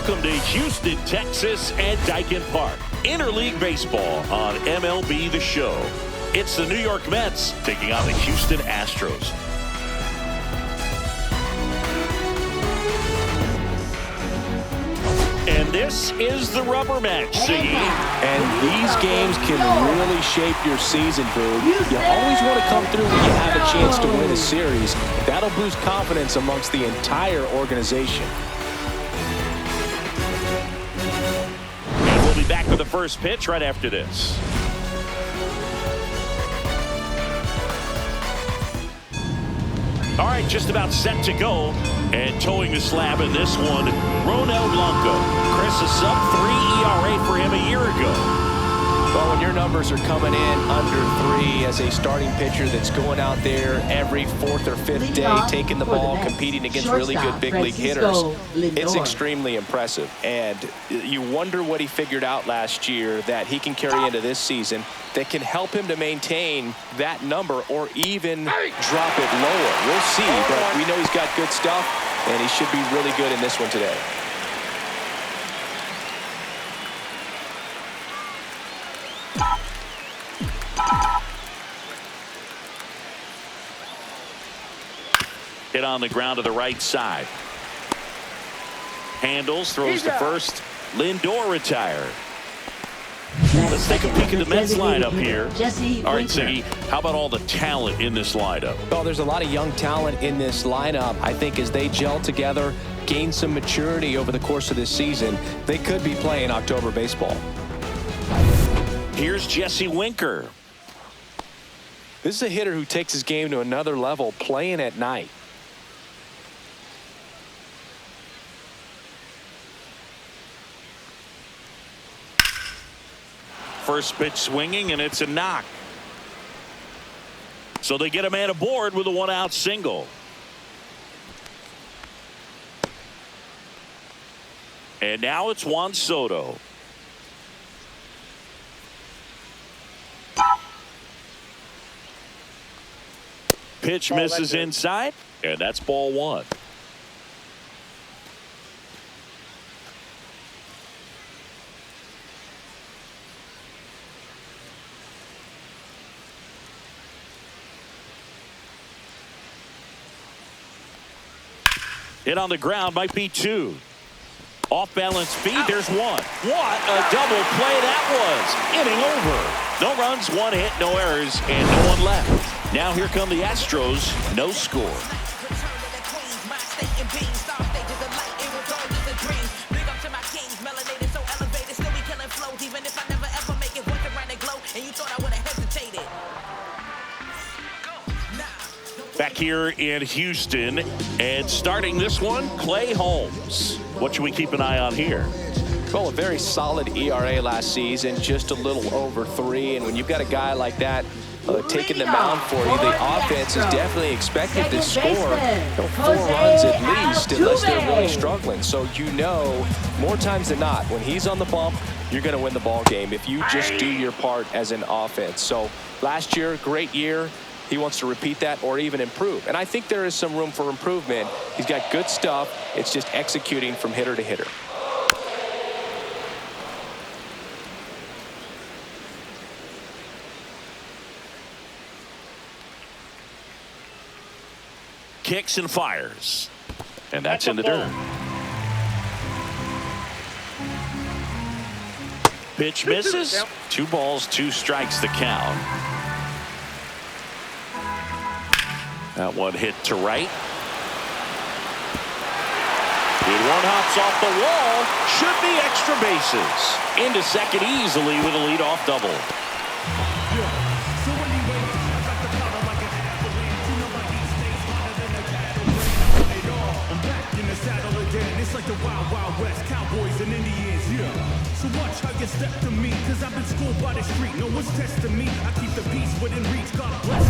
Welcome to Houston, Texas and Daikin Park. Interleague baseball on MLB The Show. It's the New York Mets taking on the Houston Astros. And this is the rubber match, Siggy. And these games can really shape your season, Boo. You always want to come through when you have a chance to win a series. That'll boost confidence amongst the entire organization. And we'll be back with the first pitch right after this. All right, just about set to go. And towing the slab in this one, Ronel Blanco. Chris, a sub-3 ERA for him a year ago. Well, when your numbers are coming in under 3 as a starting pitcher that's going out there every 4th or 5th day, taking the ball, competing against really good big league hitters, it's extremely impressive. And you wonder what he figured out last year that he can carry into this season that can help him to maintain that number or even drop it lower. We'll see, but we know he's got good stuff, and he should be really good in this one today. Hit on the ground to the right side. Handles, throws to first. Lindor retired. Let's take a peek at the Mets lineup here. All right, Siggy, how about all the talent in this lineup? Well, there's a lot of young talent in this lineup. I think as they gel together, gain some maturity over the course of this season, they could be playing October baseball. Here's Jesse Winker. This is a hitter who takes his game to another level playing at night. First pitch swinging, and it's a knock. So they get a man aboard with a 1-out single. And now it's Juan Soto. Pitch misses inside, and that's ball 1. Hit on the ground, might be 2. Off balance feet, there's 1. What a double play that was. Inning over. No runs, 1 hit, no errors, and no one left. Now here come the Astros, no score. Back here in Houston, and starting this one, Clay Holmes. What should we keep an eye on here? Well, a very solid ERA last season, just a little over 3. And when you've got a guy like that taking the mound for you, the offense is definitely expected to score 4 runs at least, unless they're really struggling. So you know, more times than not, when he's on the bump, you're going to win the ball game if you just do your part as an offense. So last year, great year. He wants to repeat that or even improve. And I think there is some room for improvement. He's got good stuff. It's just executing from hitter to hitter. Kicks and fires. And that's in the dirt. Pitch misses. 2 balls, 2 strikes the count. That one hit to right. And 1 hops off the wall. Should be extra bases. Into second easily with a leadoff double. It's like the Wild Wild West, Cowboys and Indians, yeah. So watch how you step to me, cause I've been schooled by the street. No one's testing me. I keep the peace within reach. God bless.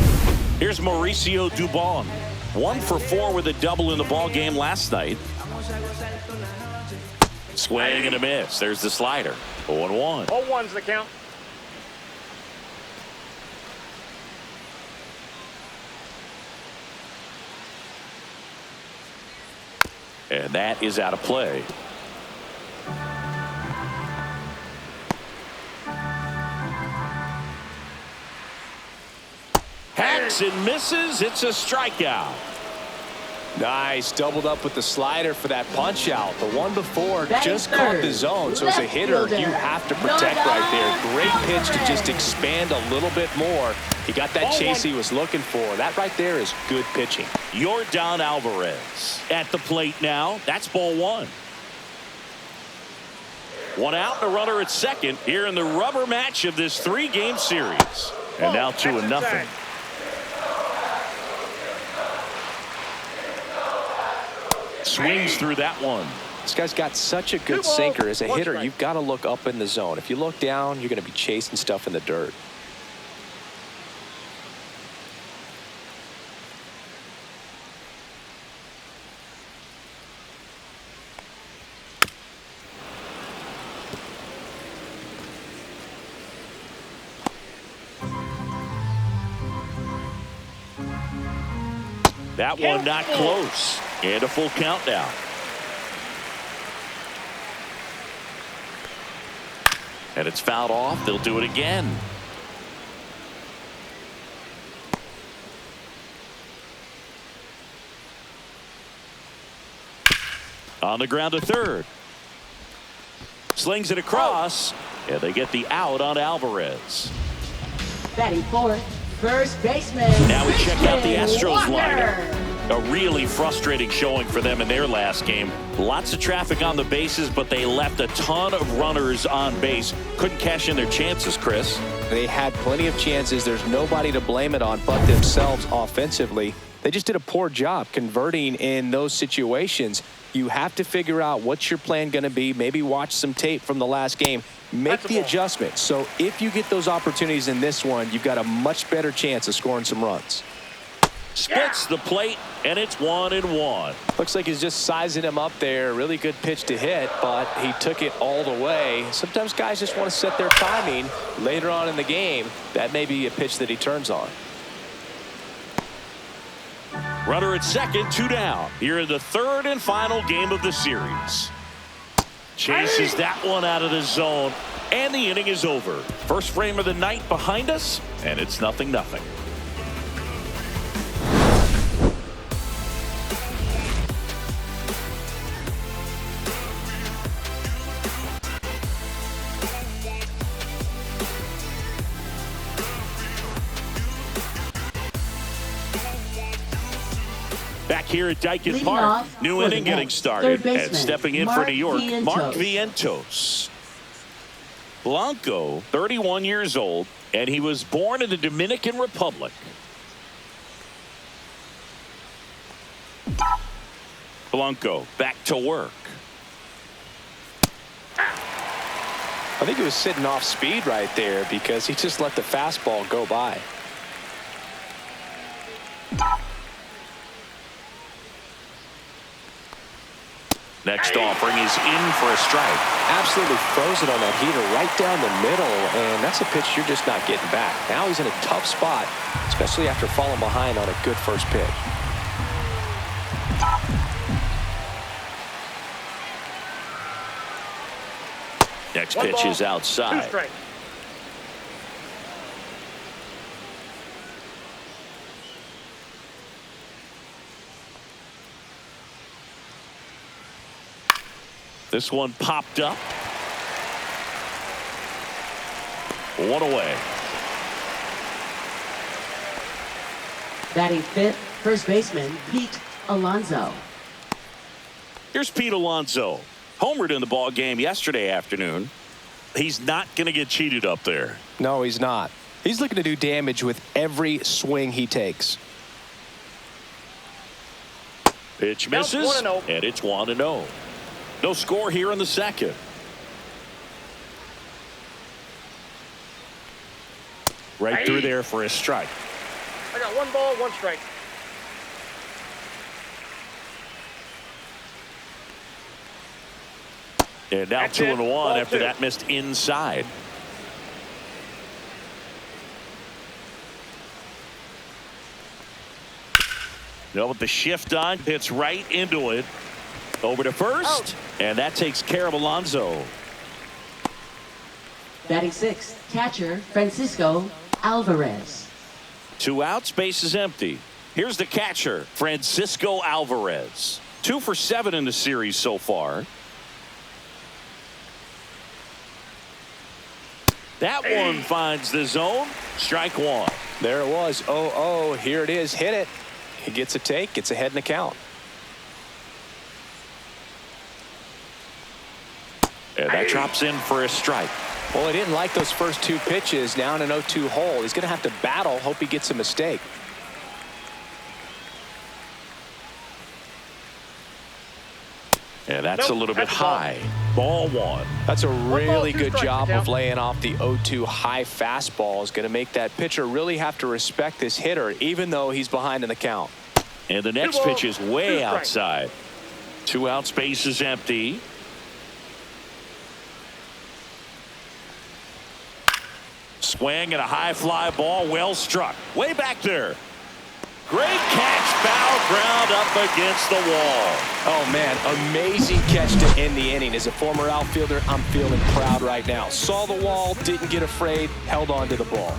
Here's Mauricio Dubon. 1 for 4 with a double in the ball game last night. Swing and a miss. There's the slider. 0-1. 0-1's the count. And that is out of play. Swings and misses. It's a strikeout. Nice, doubled up with the slider for that punch out. The one before just caught the zone, so as a hitter, you have to protect right there. Great pitch to just expand a little bit more. He got that chase he was looking for. That right there is good pitching. Yordan Alvarez at the plate now. That's ball one. One out, and a runner at second here in the rubber match of this three-game series. And now 2-0. Swings through that one. This guy's got such a good sinker. As a hitter, you've got to look up in the zone. If you look down, you're going to be chasing stuff in the dirt. That one not close. And a full count now. And it's fouled off. They'll do it again. On the ground to third. Slings it across. And they get the out on Alvarez. Batting fourth, first baseman. Now we check out the Astros lineup. A really frustrating showing for them in their last game. Lots of traffic on the bases, but they left a ton of runners on base. Couldn't cash in their chances, Chris. They had plenty of chances. There's nobody to blame it on but themselves offensively. They just did a poor job converting in those situations. You have to figure out what's your plan going to be. Maybe watch some tape from the last game. Make the adjustment. So if you get those opportunities in this one, you've got a much better chance of scoring some runs. Splits the plate, and it's 1-1. Looks like he's just sizing him up there. Really good pitch to hit, but he took it all the way. Sometimes guys just want to set their timing later on in the game. That may be a pitch that he turns on. Runner at second, 2 down. Here in the third and final game of the series. Chases that one out of the zone, and the inning is over. First frame of the night behind us, and it's 0-0. Back here at Daikin Park, new inning getting started, and stepping in for New York, Mark Vientos. Blanco, 31 years old, and he was born in the Dominican Republic. Blanco back to work. I think he was sitting off speed right there because he just let the fastball go by. Next offering is in for a strike. Absolutely frozen on that heater right down the middle, and that's a pitch you're just not getting back. Now he's in a tough spot, especially after falling behind on a good first pitch. Next pitch is outside. 2 strikes. This one popped up. 1 away. Batting fifth, first baseman Pete Alonso. Here's Pete Alonso. Homered in the ball game yesterday afternoon. He's not going to get cheated up there. No, he's not. He's looking to do damage with every swing he takes. Pitch misses, and it's 1-0. No score here in the second. Right through there for a strike. I got 1 ball, 1 strike. And now That's 2-1 it. after 2. that missed inside. No, with the shift on, hits right into it. Over to first, and that takes care of Alonso. Batting sixth, catcher Francisco Alvarez. 2 outs, base is empty. Here's the catcher, Francisco Alvarez. 2 for 7 in the series so far. That one finds the zone. Strike 1. There it was. 0-0. Here it is. Hit it. He gets a take. Gets ahead in the count. And that drops in for a strike. Well, he didn't like those first 2 pitches. Now in an 0-2 hole. He's going to have to battle. Hope he gets a mistake. And that's a little bit high. Ball 1. That's a really 2 good strikes, job count. of laying off the 0-2 high fastball. Is going to make that pitcher really have to respect this hitter, even though he's behind in the count. And the next 2 pitch balls, is way 2 strikes. outside. 2 outs, base is empty. Swing and a high fly ball, well struck. Way back there. Great catch, foul ground up against the wall. Oh, man, amazing catch to end the inning. As a former outfielder, I'm feeling proud right now. Saw the wall, didn't get afraid, held on to the ball.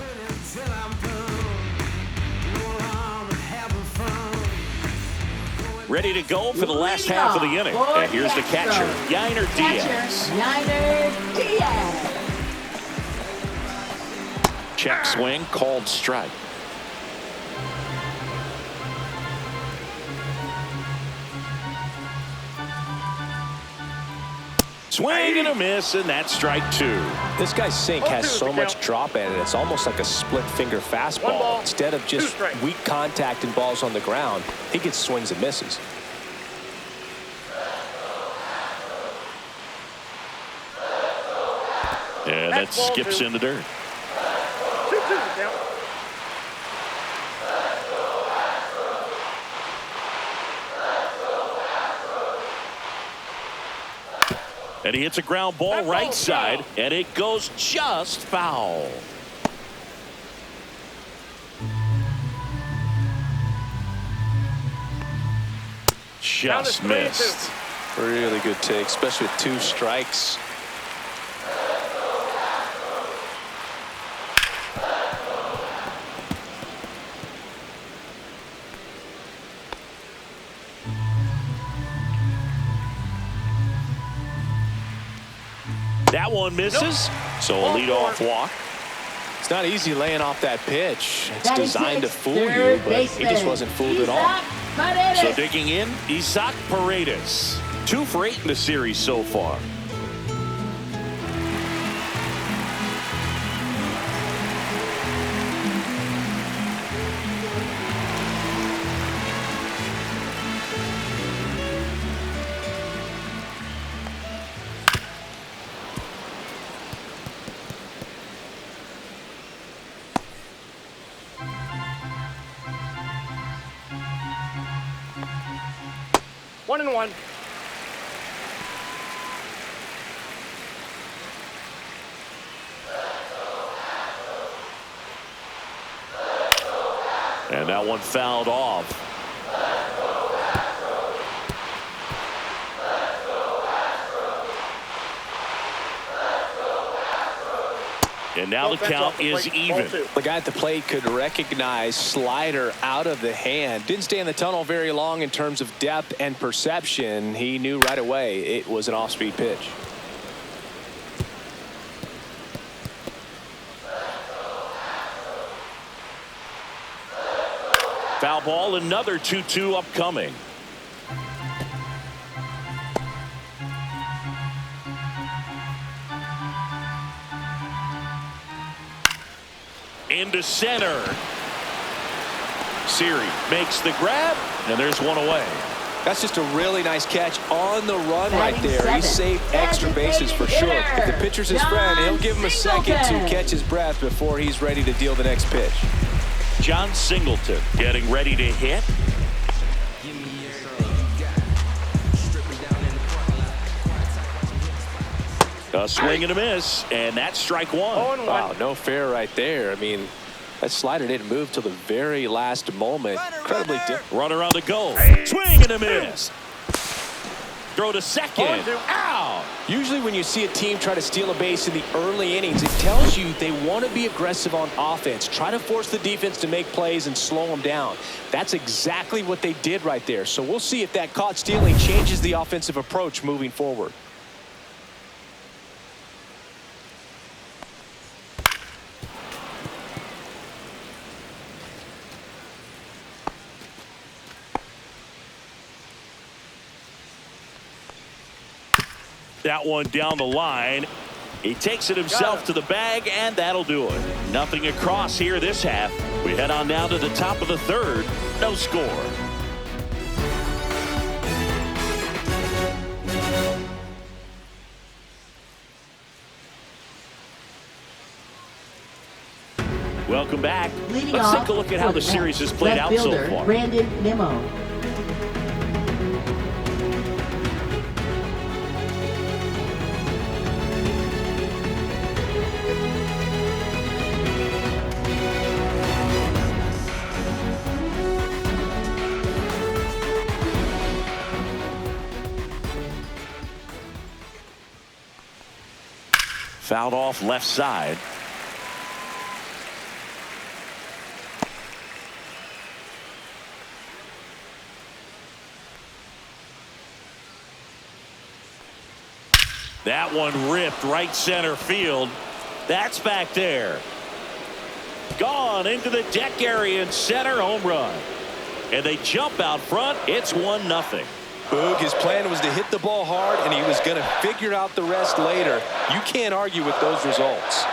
Ready to go for the last half of the inning. And here's the catcher, Yainer Diaz. Yainer Diaz. Check swing, called strike. Swing and a miss, and that's strike 2. This guy's sink has 0-2 so the much count. drop in it. It's almost like a split finger 1 fastball. ball, Instead of 2 just strikes. weak contact and balls on the ground, he gets swings and misses. And that That's ball skips 2. in the dirt. 2-2 the count. And he hits a ground ball That right ball's side, foul. and it goes just foul. Count is Just 3-2. missed. Really good take, especially with 2 strikes. That one misses. So a Ball leadoff 4. walk. It's not easy laying off that pitch. It's That is designed to his fool you, third but he just baseman, wasn't fooled at all. Isaac Paredes. So digging in, Isaac Paredes. 2 for 8 in the series so far. One and one. And that one fouled off. And now the Offense count off the is plate, ball even. 2. The guy at the plate could recognize slider out of the hand. Didn't stay in the tunnel very long in terms of depth and perception. He knew right away it was an off-speed pitch. Foul ball, another 2-2 upcoming. Into center. Siri makes the grab, and there's one away. That's just a really nice catch on the run right Batting there. He seventh, saved extra bases for sure. If the pitcher's his friend, he'll give him a second to Singleton. catch his breath before he's ready to deal the next pitch. John Singleton getting ready to hit. A swing and a miss, and that's strike 1. 0 and 1. Wow, no fair right there. I mean, that slider didn't move till the very last moment. Incredibly different. Runner on the go. Swing and a miss. throw to second. Out. Usually when you see a team try to steal a base in the early innings, it tells you they want to be aggressive on offense. Try to force the defense to make plays and slow them down. That's exactly what they did right there. So we'll see if that caught stealing changes the offensive approach moving forward. That one down the line. He takes it himself to the bag, and that'll do it. Nothing across here this half. We head on down to the top of the third. No score. Welcome back. Leading Let's off take a look at how for the the series Mets, has played left out so fielder, far. Brandon Nimmo. Fouled off left side. That one ripped right center field. That's back there. Gone into the deck area and center, home run. And they jump out front. It's 1-0. Boog, his plan was to hit the ball hard, and he was going to figure out the rest later. You can't argue with those results.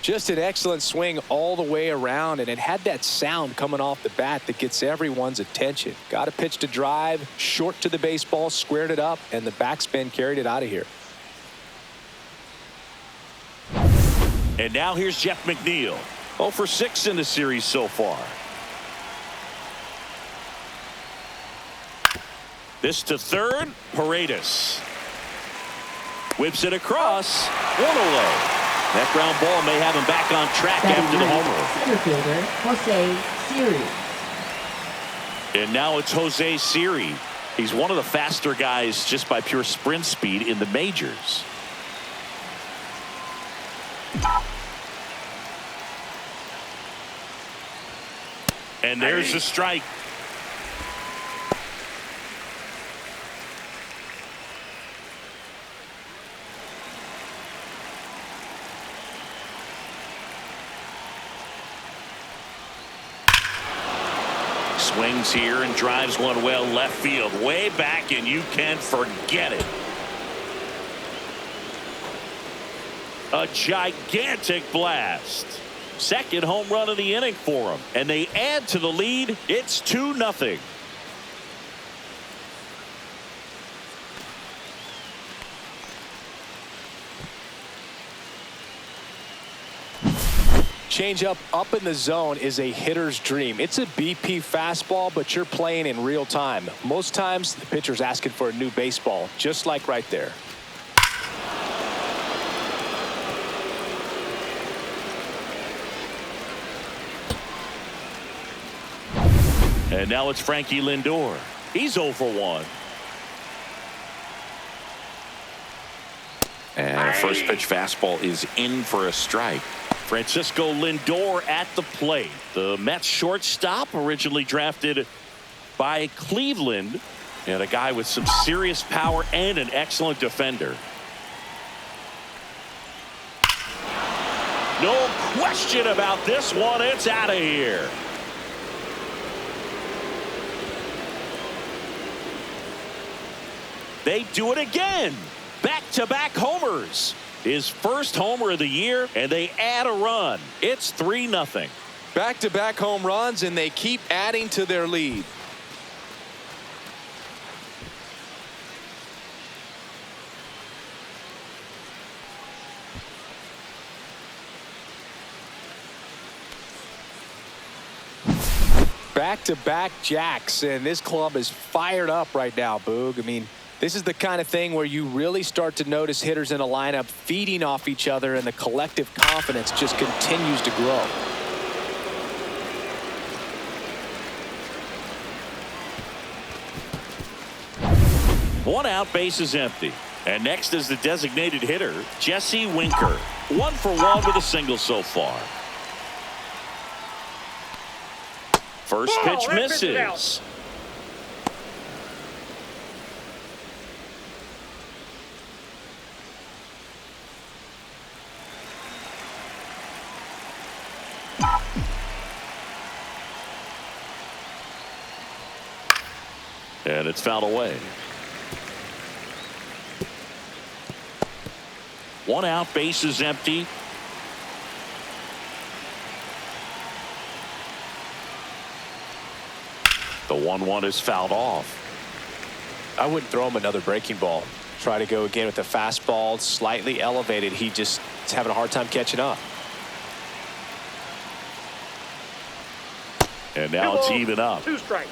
Just an excellent swing all the way around, and it had that sound coming off the bat that gets everyone's attention. Got a pitch to drive, short to the baseball, squared it up, and the backspin carried it out of here. And now here's Jeff McNeil. 0 for 6 in the series so far. This to third. Paredes whips it across. One away. That ground ball may have him back on track after the homer. Center fielder, Jose Siri. And now it's Jose Siri. He's one of the faster guys just by pure sprint speed in the majors. And there's the strike. Swings here and drives one well left field, way back, and you can forget it. A gigantic blast. Second home run of the inning for him, and they add to the lead. It's 2-0. Changeup up in the zone is a hitter's dream. It's a BP fastball, but you're playing in real time. Most times the pitcher's asking for a new baseball, just like right there. And now it's Frankie Lindor. He's 0 for 1. And a first pitch fastball is in for a strike. Francisco Lindor at the plate. The Mets shortstop, originally drafted by Cleveland, and a guy with some serious power and an excellent defender. No question about this one. It's out of here. They do it again. Back-to-back homers. His first homer of the year, and they add a run. It's 3-0. Back-to-back home runs, and they keep adding to their lead. Back-to-back jacks, and this club is fired up right now, Boog. I mean, this is the kind of thing where you really start to notice hitters in a lineup feeding off each other, and the collective confidence just continues to grow. One out, base is empty. And next is the designated hitter, Jesse Winker. 1 for 1 with a single so far. First pitch that pitch is out. misses. And it's fouled away. 1 out, base is empty. The 1-1 is fouled off. I wouldn't throw him another breaking ball. Try to go again with the fastball, slightly elevated. He just is having a hard time catching up. And now it's even up. 2 strikes.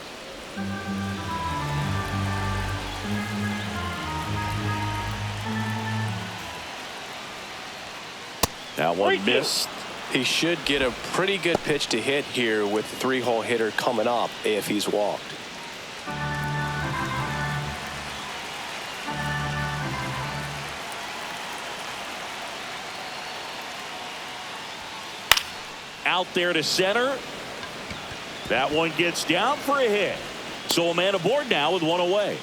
That one missed. He should get a pretty good pitch to hit here with the 3-hole hitter coming up if he's walked. Out there to center. That one gets down for a hit. So a man aboard now with 1 away.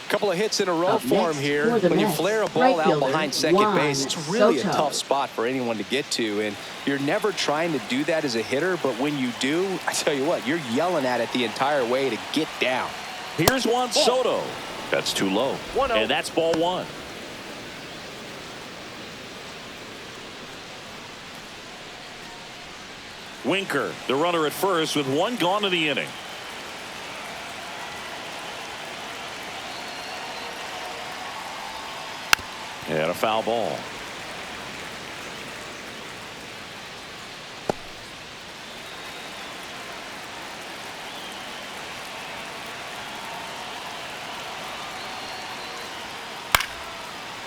Couple of hits in a row Up for him next here. for the When you Mets, flare a ball right out fielder, behind second Juan base, it's really Soto. a tough spot for anyone to get to. And you're never trying to do that as a hitter, but when you do, I tell you what, you're yelling at it the entire way to get down. Here's Juan Soto. That's too low. 1-0. And that's ball 1. Winker, the runner at first with 1 gone in the inning. And a foul ball.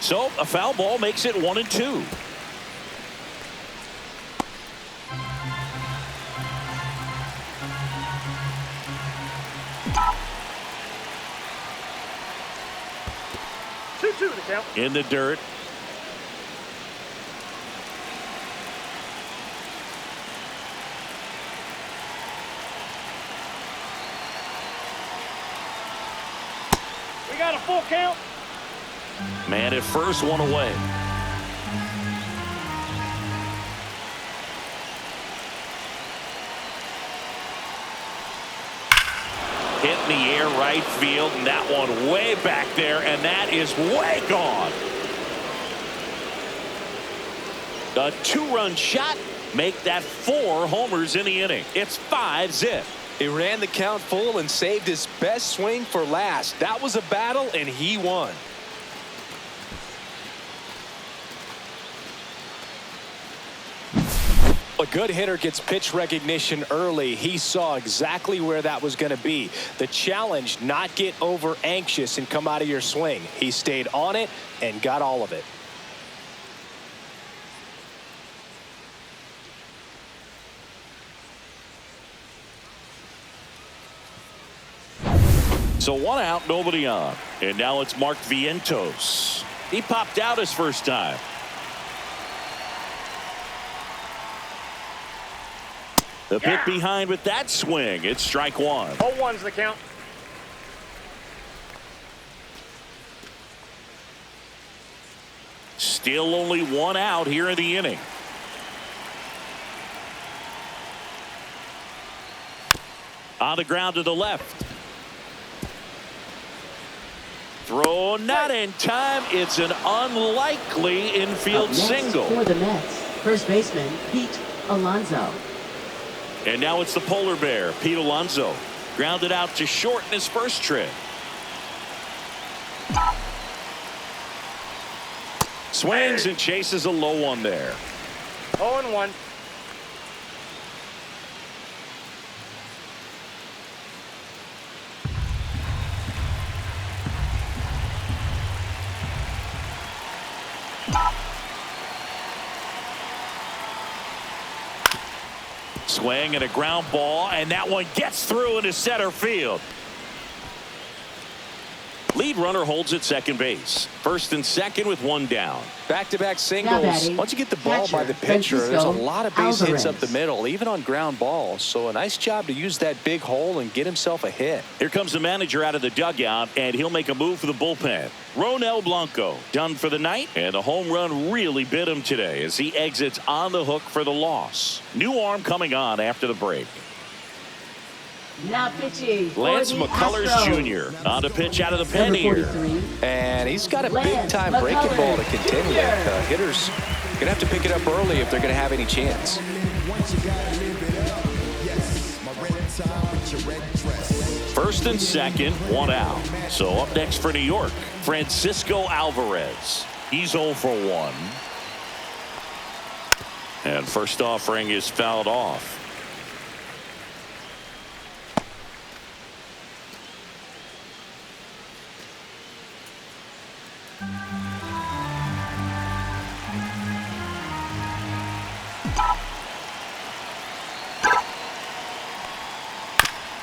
So a foul ball makes it 1-2. The count. In the dirt. We got a full count. Man at first, 1 away. Hit in the air right field, and that one way back there, and that is way gone. A 2-run shot, make that 4 homers in the inning. It's 5-zip. He ran the count full and saved his best swing for last. That was a battle, and he won. A good hitter gets pitch recognition early. He saw exactly where that was going to be. The challenge, not get over anxious and come out of your swing. He stayed on it and got all of it. So 1 out, nobody on. And now it's Mark Vientos. He popped out his first time. The pit behind with that swing. It's strike 1. 0-1's the count. Still only 1 out here in the inning. On the ground to the left. Throw not in time. It's an unlikely infield Up next single. for the Mets, first baseman Pete Alonso. And now it's the polar bear, Pete Alonso. Grounded out to short in his first trip. Swings and chases a low one there. 0-1. Swing and a ground ball, and that one gets through into center field. lead runner holds at second base. First and second with one down. Back-to-back singles. Once you get the ball by the pitcher, there's a lot of base hits up the middle, even on ground balls. So a nice job to use that big hole and get himself a hit. Here comes the manager out of the dugout, and he'll make a move for the bullpen. Ronel Blanco done for the night, and the home run really bit him today as he exits on the hook for the loss. New arm coming on after the break. Now pitching. Lance McCullers Jr. on to pitch out of the pen here. And he's got a big-time breaking ball to continue. Hitters going to have to pick it up early if they're going to have any chance. First and second, one out. So up next for New York, Francisco Alvarez. He's 0 for 1. And first offering is fouled off.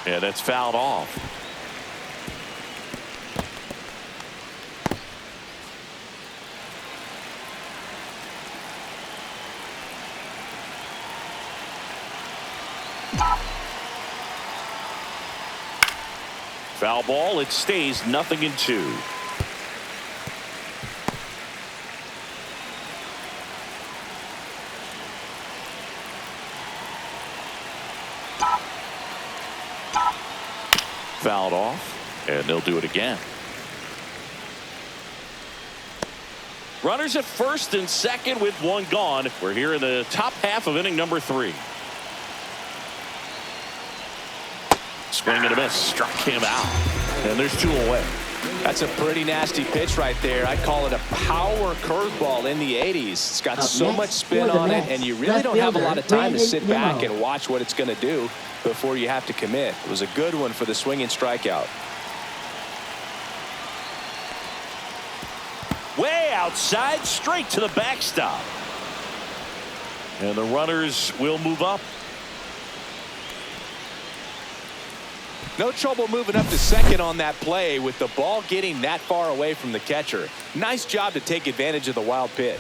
Yeah, that's fouled off. Foul ball. It stays 0-2. Fouled off, and they'll do it again. Runners at first and second with one gone. We're here in the top half of inning number 3. Swing and a miss, struck him out, and there's 2 away. That's a pretty nasty pitch right there. I'd call it a power curveball in the 80s. It's got so much spin on it, and you really don't have a lot of time to sit back and watch what it's going to do before you have to commit. It was a good one for the swinging strikeout. Way outside, straight to the backstop. And the runners will move up. No trouble moving up to second on that play with the ball getting that far away from the catcher. Nice job to take advantage of the wild pitch.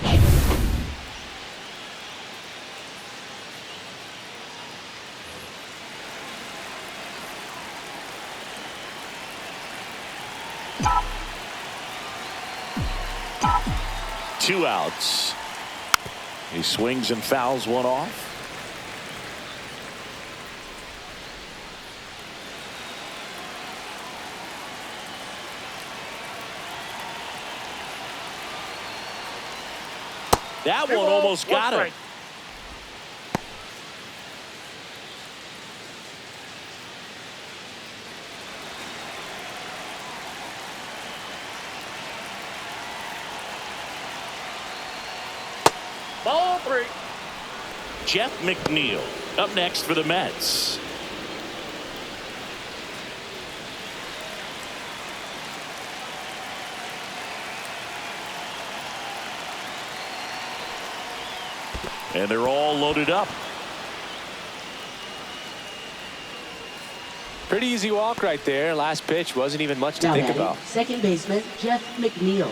Two outs. He swings and fouls one off. That one almost got him. Ball 3. Jeff McNeil up next for the Mets. And they're all loaded up. Pretty easy walk right there. Last pitch wasn't even much to think about. Second baseman Jeff McNeil.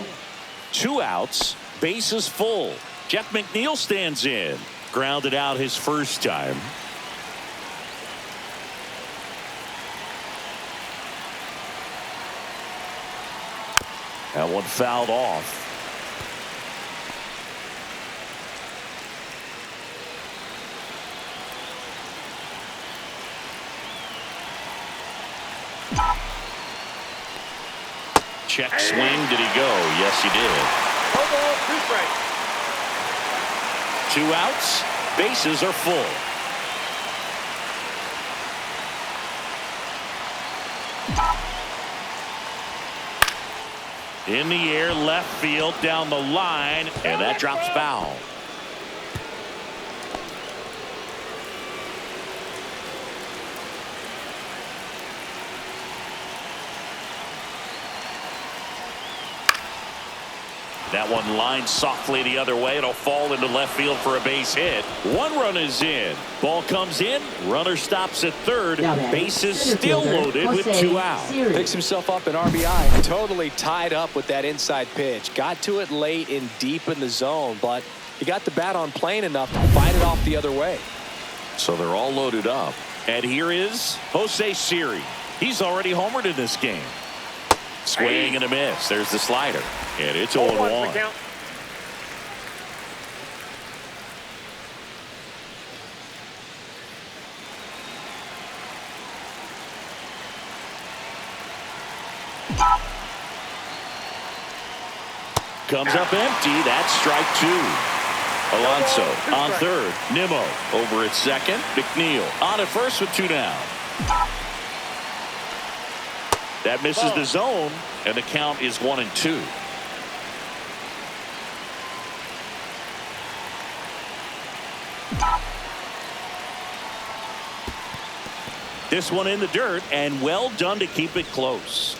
2 outs, bases full. Jeff McNeil stands in. Grounded out his first time. That one fouled off. Check swing. Did he go? Yes, he did. No ball, 2 strikes. 2 outs. Bases are full. In the air, left field, down the line, and that drops foul. That one lined softly the other way. It'll fall into left field for a base hit. One run is in. Ball comes in. Runner stops at third. Bases still loaded with 2 out. Picks himself up an RBI. Totally tied up with that inside pitch. Got to it late and deep in the zone, but he got the bat on plane enough to fight it off the other way. So they're all loaded up. And here is Jose Siri. He's already homered in this game. Swing and a miss. There's the slider. And it's 0-1. Comes up empty. That's strike 2. Alonso on third. Nimmo over at second. McNeil on at first with 2 down. That misses the zone, and the count is 1-2. This one in the dirt, and well done to keep it close.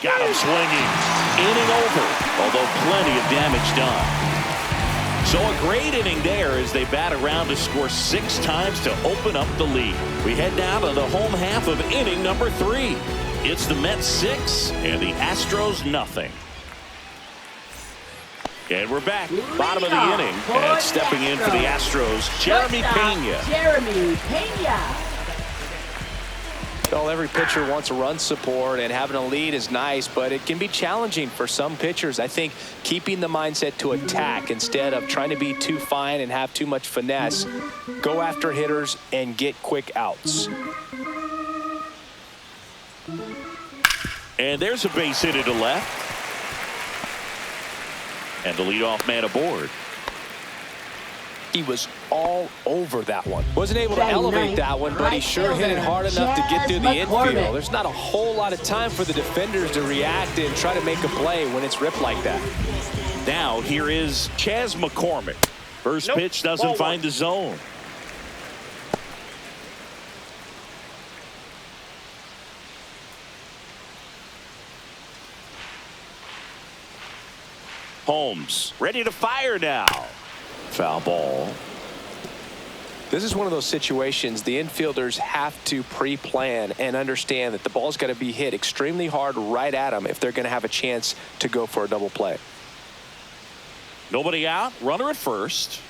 Got him swinging. Inning over, although plenty of damage done. So a great inning there as they bat around to score 6 times to open up the lead. We head down to the home half of inning number 3. It's the Mets 6 and the Astros nothing. And we're back. Bottom of the inning. And stepping in for the Astros, Jeremy Pena. Jeremy Pena. Well, every pitcher wants a run support, and having a lead is nice, but it can be challenging for some pitchers. I think keeping the mindset to attack instead of trying to be too fine and have too much finesse. Go after hitters and get quick outs. And there's a base hit to left. And the leadoff man aboard. He was all over that one. Wasn't able to elevate that one, but he sure hit it hard enough to get through the infield. There's not a whole lot of time for the defenders to react and try to make a play when it's ripped like that. Now here is Chas McCormick. First pitch doesn't find the zone. Holmes ready to fire now. Foul ball. This is one of those situations the infielders have to pre-plan and understand that the ball's got to be hit extremely hard right at them if they're going to have a chance to go for a double play. Nobody out. Runner at first.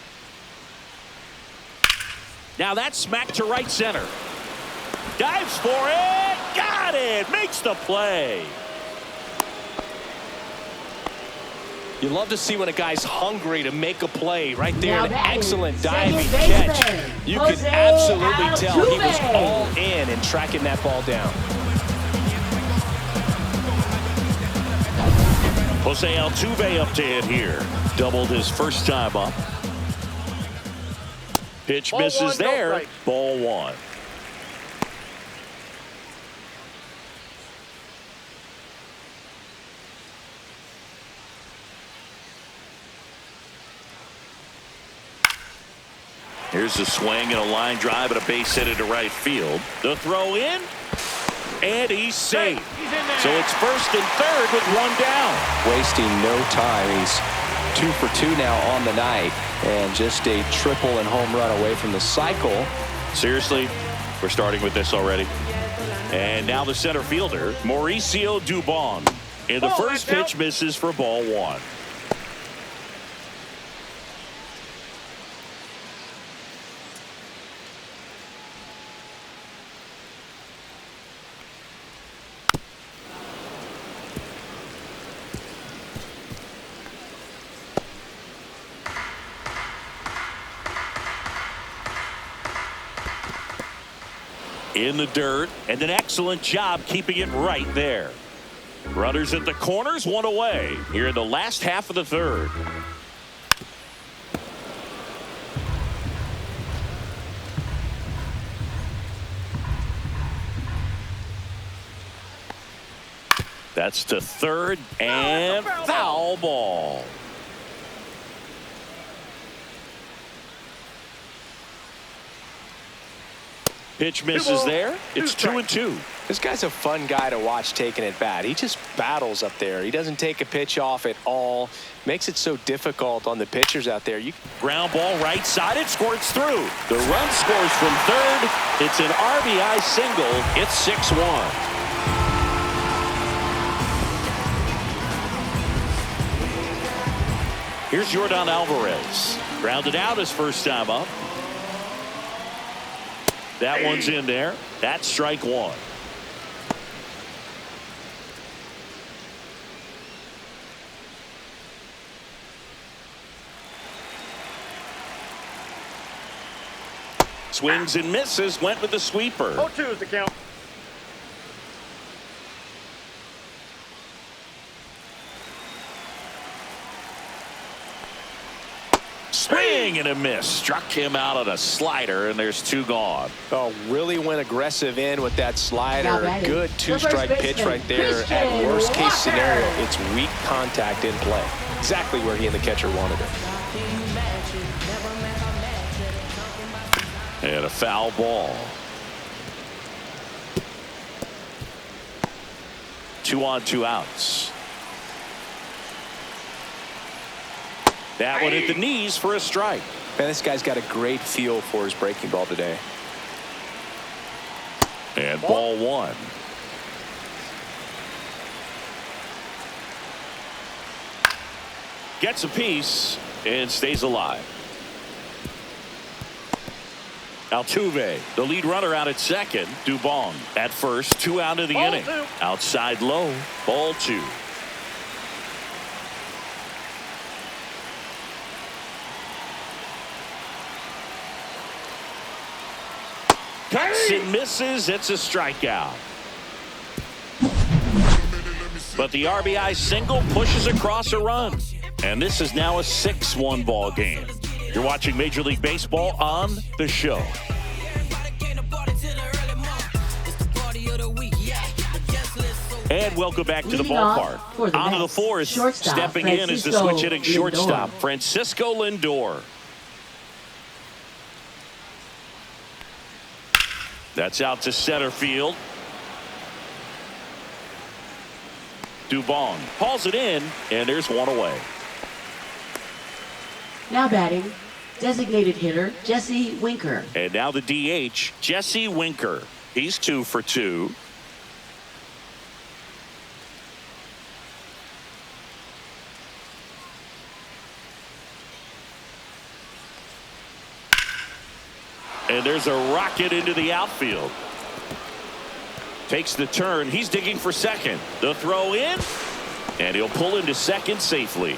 Now that's smacked to right center. Dives for it. Got it. Makes the play. You love to see when a guy's hungry to make a play right there. An excellent diving catch. You can absolutely tell he was all in tracking that ball down. Jose Altuve up to hit here. Doubled his first time up. Pitch misses there. Ball 1. Here's a swing and a line drive and a base hit into right field. The throw in, and he's safe. So it's first and third with 1 down. Wasting no time. He's 2 for 2 now on the night, and just a triple and home run away from the cycle. Seriously, we're starting with this already. And now the center fielder, Mauricio Dubon. And the first pitch misses for ball 1. In the dirt, and an excellent job keeping it right there. Runners at the corners, 1 away here in the last half of the third. That's to third, and foul ball. Pitch misses there. It's 2-2. This guy's a fun guy to watch taking at bat. He just battles up there. He doesn't take a pitch off at all. Makes it so difficult on the pitchers out there. Ground ball right side. It squirts through. The run scores from third. It's an RBI single. It's 6-1. Here's Yordan Alvarez. Grounded out his first time up. That one's in there. That's strike one. Swings and misses. Went with the sweeper. 0-2 is the count. Swing and a miss. Struck him out on a slider, and there's two gone. Oh, really went aggressive in with that slider. A good two-strike pitch right there. At worst case scenario, it's weak contact in play. Exactly where he and the catcher wanted it. And a foul ball. 2 on, 2 outs. That one hit the knees for a strike. Man, this guy's got a great feel for his breaking ball today. And ball one. Gets a piece and stays alive. Altuve, the lead runner, out at second. Dubon at first. 2 out of the inning. Outside low. Ball 2. Cuts and misses. It's a strikeout. But the RBI single pushes across a run. And this is now a 6-1 ball game. You're watching Major League Baseball on The Show. And welcome back to the ballpark. Onto the fourth. Stepping in is the switch hitting shortstop, Francisco Lindor. That's out to center field. Dubon hauls it in, and there's one away. Now batting, designated hitter Jesse Winker. And now the DH, Jesse Winker. He's 2 for 2. And there's a rocket into the outfield. Takes the turn. He's digging for second. The throw in, and he'll pull into second safely.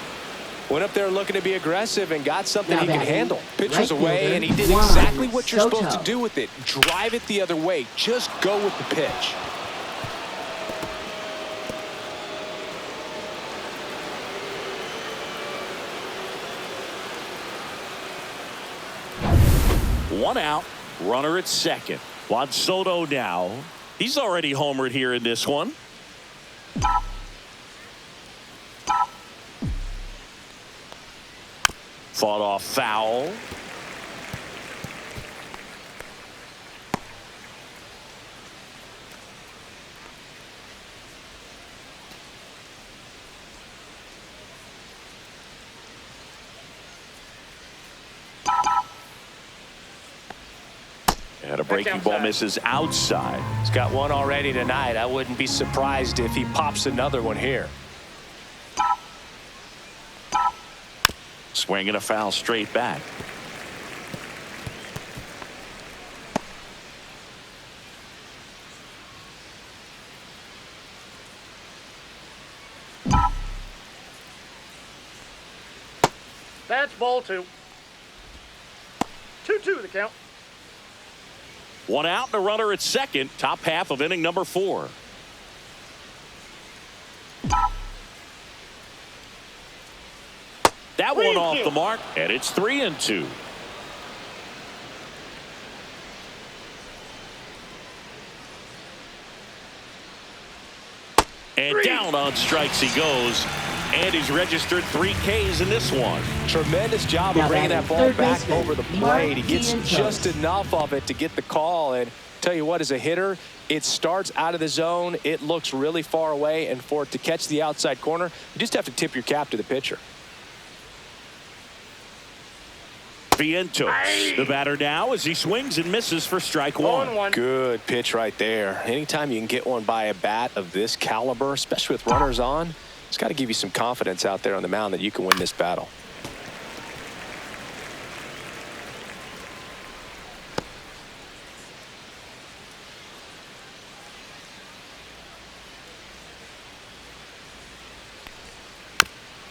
Went up there looking to be aggressive and got something Now he can batting, handle. Pitcher's right away, fielder, and he did Juan exactly what you're supposed to Soto. do with it. Drive it the other way. Just go with the pitch. One out, runner at second. Juan Soto now. He's already homered here in this one. Fought off foul. And a breaking ball misses outside. He's got one already tonight. I wouldn't be surprised if he pops another one here. Swinging a foul straight back. That's ball 2. 2-2 the count. One out and a runner at second. Top half of inning number 4. That one off the mark, and it's 3-2. And down on strikes he goes. And he's registered 3 Ks in this one. Tremendous job of bringing that ball back over the plate. He gets just enough of it to get the call. And tell you what, as a hitter, it starts out of the zone. It looks really far away. And for it to catch the outside corner, you just have to tip your cap to the pitcher. Vientos, the batter now as he swings and misses for strike one. Good pitch right there. Anytime you can get one by a bat of this caliber, especially with runners on, it's got to give you some confidence out there on the mound that you can win this battle.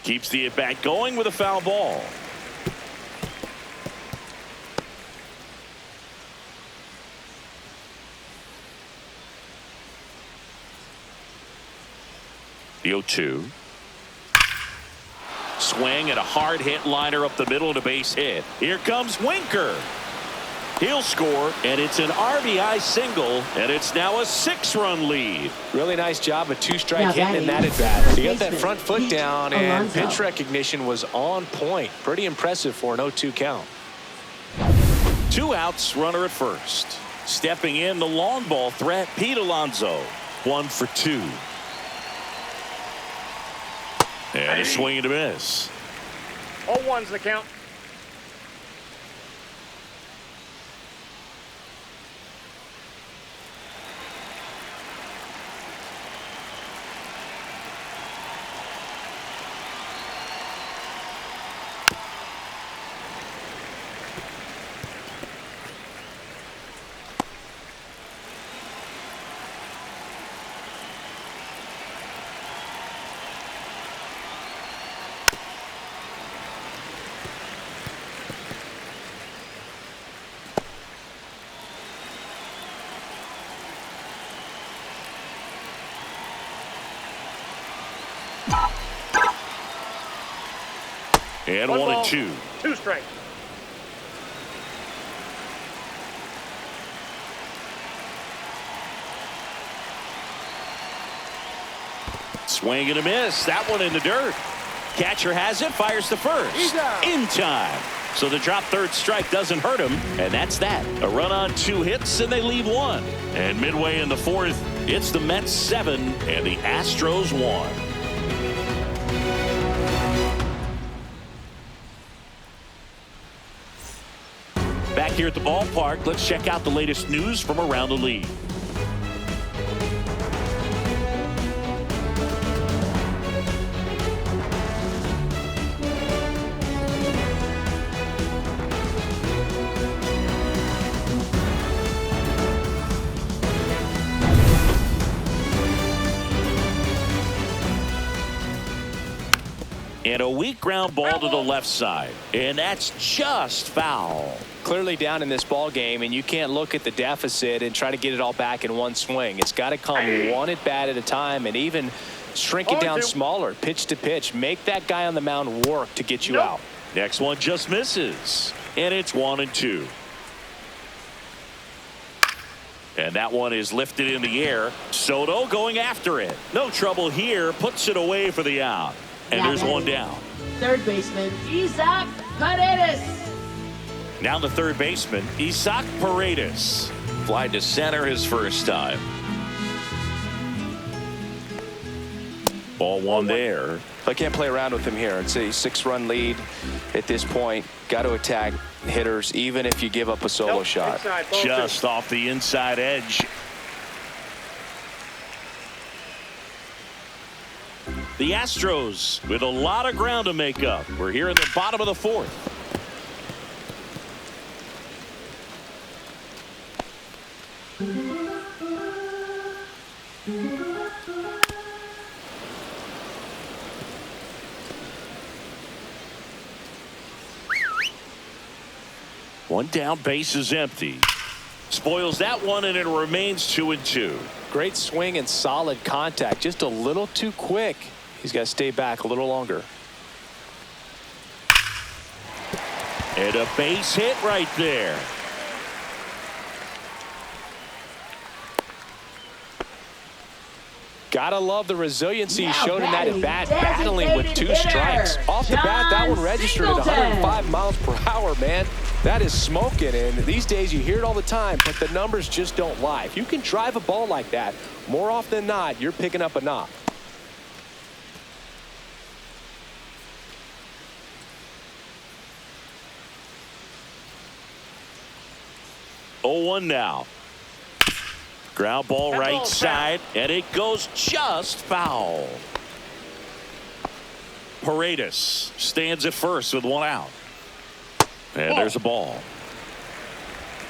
Keeps the at-bat going with a foul ball. The 0-2. Swing and a hard hit liner up the middle to base hit. Here comes Winker. He'll score, and it's an RBI single, and it's now a 6-run lead. Really nice job of 2-strike hitting in that at bat. He got that front foot down, and pitch recognition was on point. Pretty impressive for an 0-2 count. 2 outs, runner at first. Stepping in the long ball threat, Pete Alonso. 1 for 2. And a swing and a miss. 0-1's the count. And 1-2. 2 strikes. Swing and a miss. That one in the dirt. Catcher has it, fires to first. In time. So the drop third strike doesn't hurt him, and that's that. A run on 2 hits, and they leave 1. And midway in the 4th, it's the Mets 7 and the Astros 1. Back here at the ballpark, let's check out the latest news from around the league. And a weak ground ball to the left side. And that's just foul. Clearly down in this ball game, and you can't look at the deficit and try to get it all back in one swing. It's got to come one at bat at a time, and even shrink it down smaller, pitch to pitch. Make that guy on the mound work to get you out. Next one just misses, and it's 1-2. And that one is lifted in the air. Soto going after it. No trouble here. Puts it away for the out. And there's one down. Third baseman, Isaac Paredes. Now the third baseman, Isaac Paredes. Fly to center his first time. Ball 1 there. I can't play around with him here. It's a 6-run lead at this point. Got to attack hitters, even if you give up a solo shot. Inside, Just off the inside edge. The Astros with a lot of ground to make up. We're here in the bottom of the 4th. One down, base is empty. Spoils that one, and it remains 2-2. Great swing and solid contact. Just a little too quick. He's got to stay back a little longer. And a base hit right there. Gotta love the resiliency Now shown in that at bat, battling with 2 designated strikes. hitter, Off the bat, that one John registered at Singleton. 105 miles per hour, man. That is smoking, and these days you hear it all the time, but the numbers just don't lie. If you can drive a ball like that, more often than not, you're picking up a knock. Oh, 1 now. Ground ball That right ball's side, and it goes just foul. Paredes stands at first with 1 out. And Ball. there's a ball.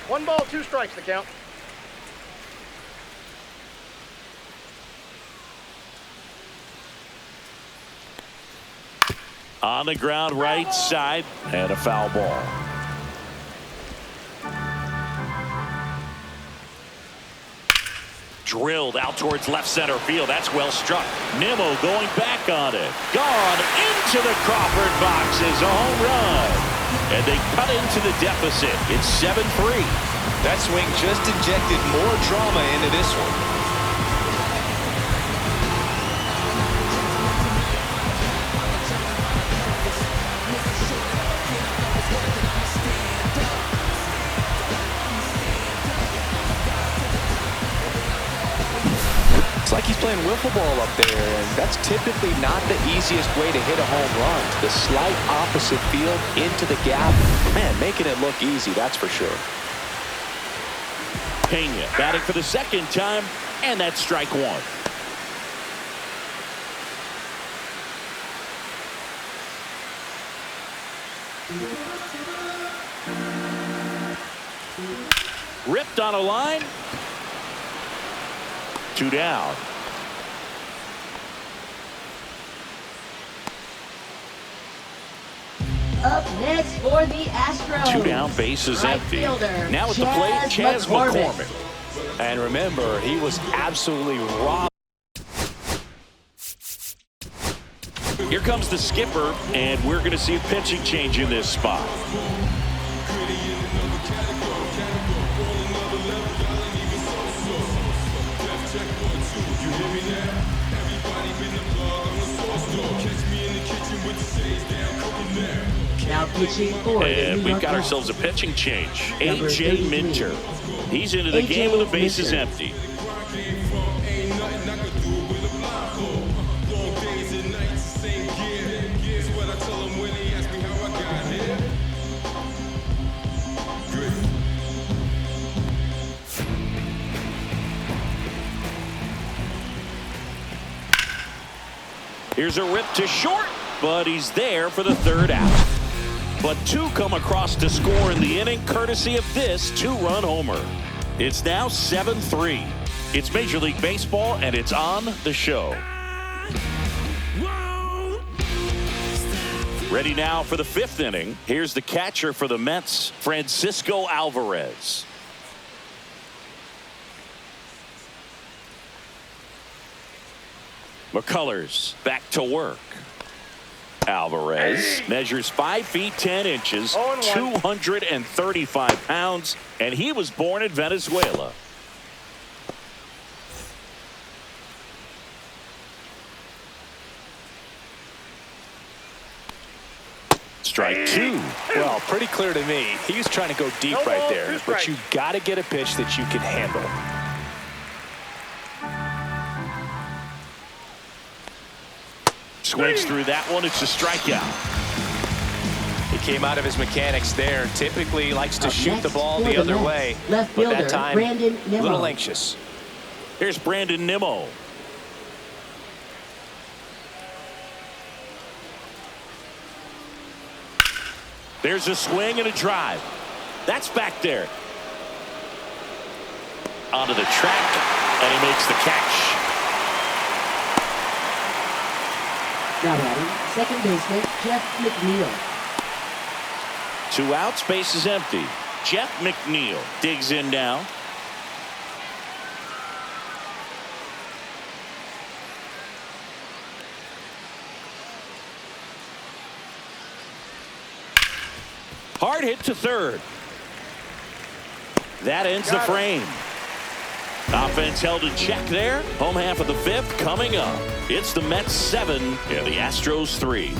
1 ball, 2 strikes to count. On the ground right side, and a foul ball. Drilled out towards left center field. That's well struck. Nimmo going back on it. Gone into the Crawford box is a home run. And they cut into the deficit. It's 7-3. That swing just injected more drama into this one. It's like he's playing wiffle ball up there, and that's typically not the easiest way to hit a home run. The slight opposite field into the gap. Man, making it look easy, that's for sure. Pena batting for the 2nd time, and that's strike 1. Ripped on a line. 2 down. Up next for the Astros. 2 down, bases Right empty. fielder, Now at the plate, Chas McCormick. And remember, he was absolutely robbed. Here comes the skipper, and we're going to see a pitching change in this spot. Now pitching for the And New we've York got Mets. ourselves a pitching change. Number A.J. 33. Minter. He's into the A.J. game with the bases Minter. empty. Here's a rip to short, but he's there for the 3rd out. But 2 come across to score in the inning, courtesy of this 2-run homer. It's now 7-3. It's Major League Baseball, and it's on the show. Ready now for the 5th inning. Here's the catcher for the Mets, Francisco Alvarez. McCullers back to work. Alvarez measures 5 feet 10 inches, 235 pounds, and he was born in Venezuela. Strike 2. Well, pretty clear to me. He was trying to go deep No right ball, there, 2 but strikes. you got to get a pitch that you can handle. Swings through that one. It's a strikeout. He came out of his mechanics there. Typically he likes to Up shoot the next ball for the the other Mets, way. left But that fielder, time, Brandon a Nimmo. little anxious. Here's Brandon Nimmo. There's a swing and a drive. That's back there. Onto the track, and he makes the catch. Now batting, second baseman, Jeff McNeil. 2 outs, base is empty. Jeff McNeil digs in now. Hard hit to third. That ends the frame. Offense held in check there. Home half of the fifth coming up. It's the Mets 7 and the Astros 3.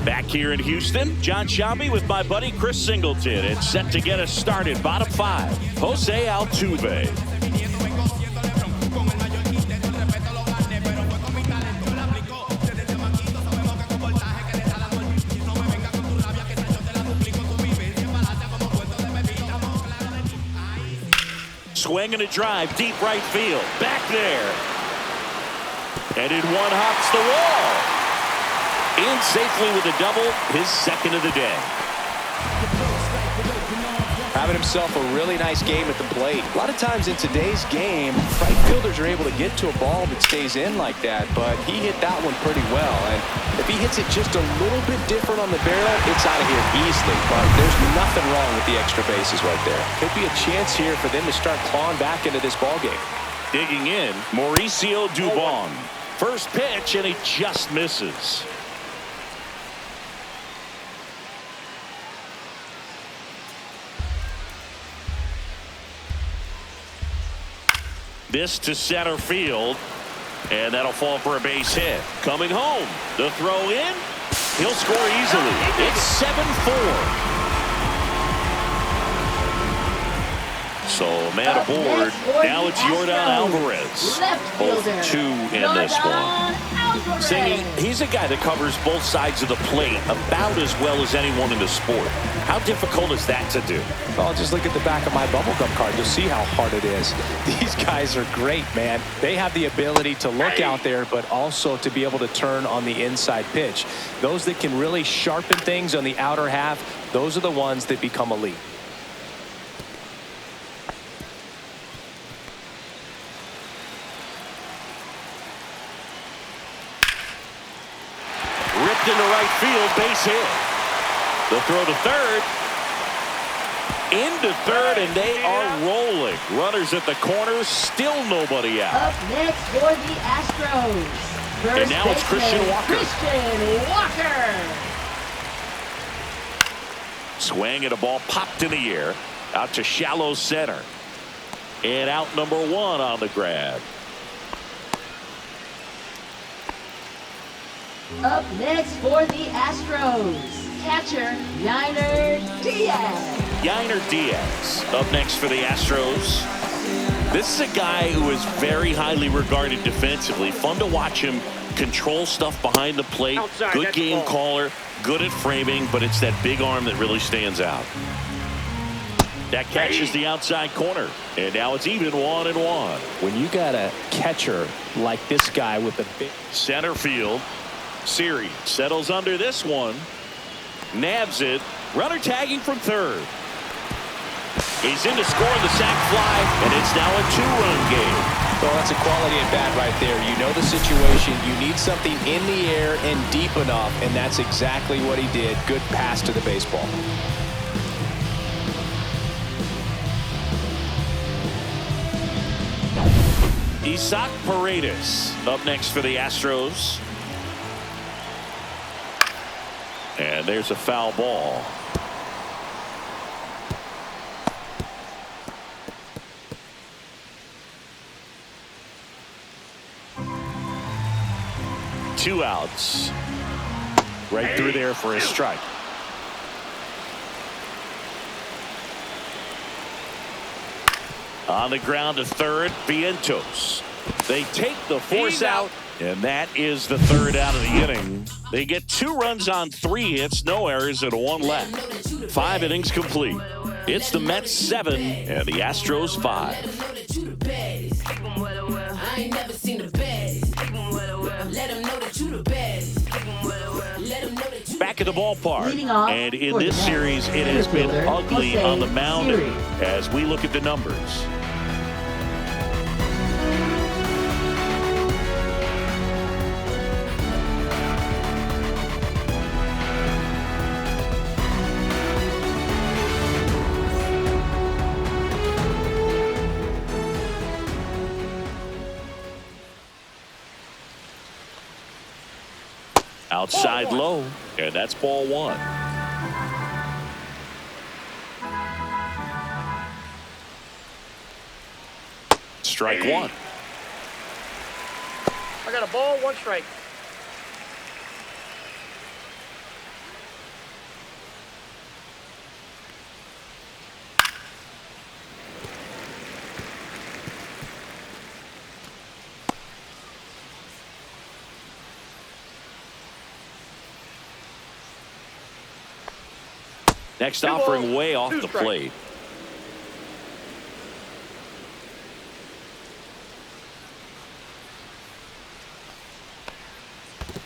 Back here in Houston, John Shelby with my buddy Chris Singleton. It's set to get us started. Bottom 5, Jose Altuve. Swing and a drive, deep right field. Back there. And in one hops the wall. In safely with a double, his second of the day. Having himself a really nice game at the plate. A lot of times in today's game, right fielders are able to get to a ball that stays in like that, but he hit that one pretty well. And if he hits it just a little bit different on the barrel, it's out of here easily. But there's nothing wrong with the extra bases right there. Could be a chance here for them to start clawing back into this ball game. Digging in, Mauricio Dubon. First pitch, and he just misses. This to center field, and that'll fall for a base hit. Coming home, the throw in, he'll score easily. It's 7-4. So man aboard. Now it's Jordan Alvarez. 0-2 in this one. Saying he's a guy that covers both sides of the plate about as well as anyone in the sport. How difficult is that to do? Well, just look at the back of my bubblegum card. You'll see how hard it is. These guys are great, man. They have the ability to look out there, but also to be able to turn on the inside pitch. Those that can really sharpen things on the outer half, those are the ones that become elite. Ripped into right field, base hit. The throw to third. Into third, and they are rolling. Runners at the corner, still nobody out. Up next for the Astros. First And now it's Christian Walker. Christian Walker. Swing and a ball popped in the air. Out to shallow center. And out number 1 on the grab. Up next for the Astros. Catcher, Yainer Diaz. Yainer Diaz up next for the Astros. This is a guy who is very highly regarded defensively. Fun to watch him control stuff behind the plate. Outside, Good that's game ball. caller. Good at framing, but it's that big arm that really stands out. That catches the outside corner. And now it's even 1-1. When you got a catcher like this guy with the big Center field. Siri settles under this one. Nabs it. Runner tagging from third. He's in to score the sac fly, and it's now a 2-run game. Well, that's a quality at bat right there. You know the situation. You need something in the air and deep enough, and that's exactly what he did. Good pass to the baseball. Isaac Paredes up next for the Astros. And there's a foul ball. Two outs. Right through there for a strike. On the ground to third, Vientos. They take the force out, and that is the third out of the inning. They get 2 runs on 3 hits, no errors, and 1 left. 5 innings complete. It's the Mets 7 and the Astros 5. Back at the ballpark, and in this series, it has been ugly on the mound as we look at the numbers. Outside low, and that's ball one. Strike one. I got a ball, 1 strike. Next 2 offering balls, way off 2 the strikes. plate.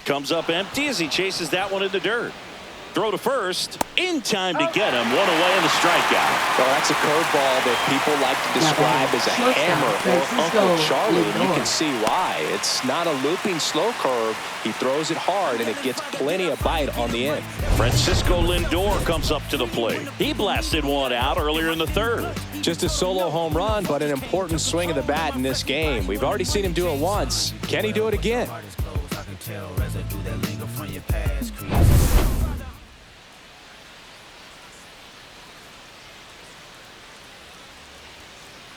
Comes up empty as he chases that one in the dirt. Throw to first. In time to get him. 1 away in the strikeout. Well, that's a curveball that people like to describe as a hammer or Uncle Charlie, and you can see why. It's not a looping slow curve. He throws it hard, and it gets plenty of bite on the end. Francisco Lindor comes up to the plate. He blasted one out earlier in the third. Just a solo home run, but an important swing of the bat in this game. We've already seen him do it once. Can he do it again?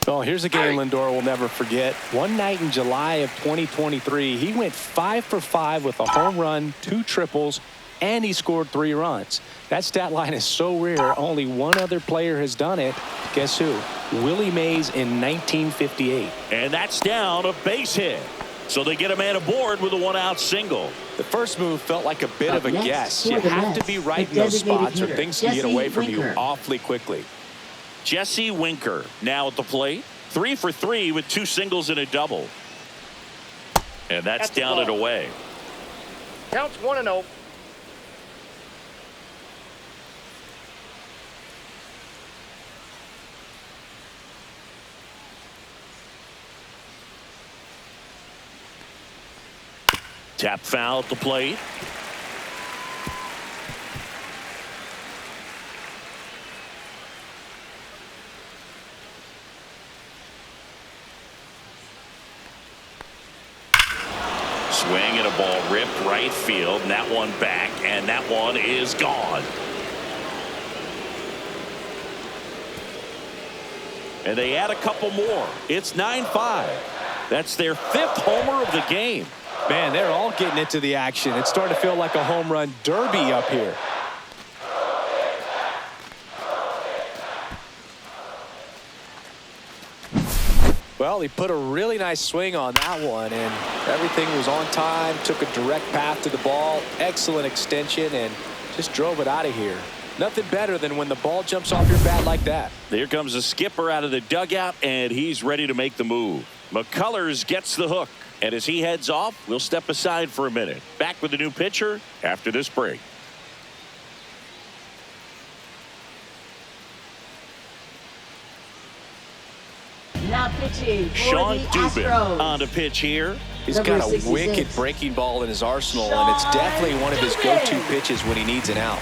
Well, here's a game Lindor will never forget. One night in July of 2023, he went 5 for 5 with a home run, 2 triples, and he scored 3 runs. That stat line is so rare, only one other player has done it. Guess who? Willie Mays in 1958. And that's down, a base hit. So they get a man aboard with a 1-out single. The first move felt like a bit of a guess. You have to be right in those spots or things can get away from you awfully quickly. Jesse Winker now at the plate. 3 for 3 with 2 singles and a double. And that's down and away. Counts 1-0. Tap foul at the plate. Swing and a ball ripped right field, and that one back, and that one is gone. And they add a couple more. It's 9-5. That's their 5th homer of the game. Man, they're all getting into the action. It's starting to feel like a home run derby up here. Well, he put a really nice swing on that one, and everything was on time, took a direct path to the ball, excellent extension, and just drove it out of here. Nothing better than when the ball jumps off your bat like that. Here comes the skipper out of the dugout, and he's ready to make the move. McCullers gets the hook, and as he heads off, we'll step aside for a minute. Back with the new pitcher after this break. Now pitching for Sean the Dubin Astros. on the pitch here. He's got a wicked breaking ball in his arsenal, and it's definitely one of his go-to pitches when he needs an out.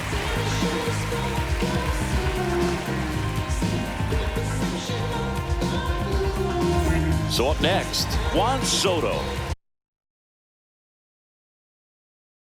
So up next, Juan Soto.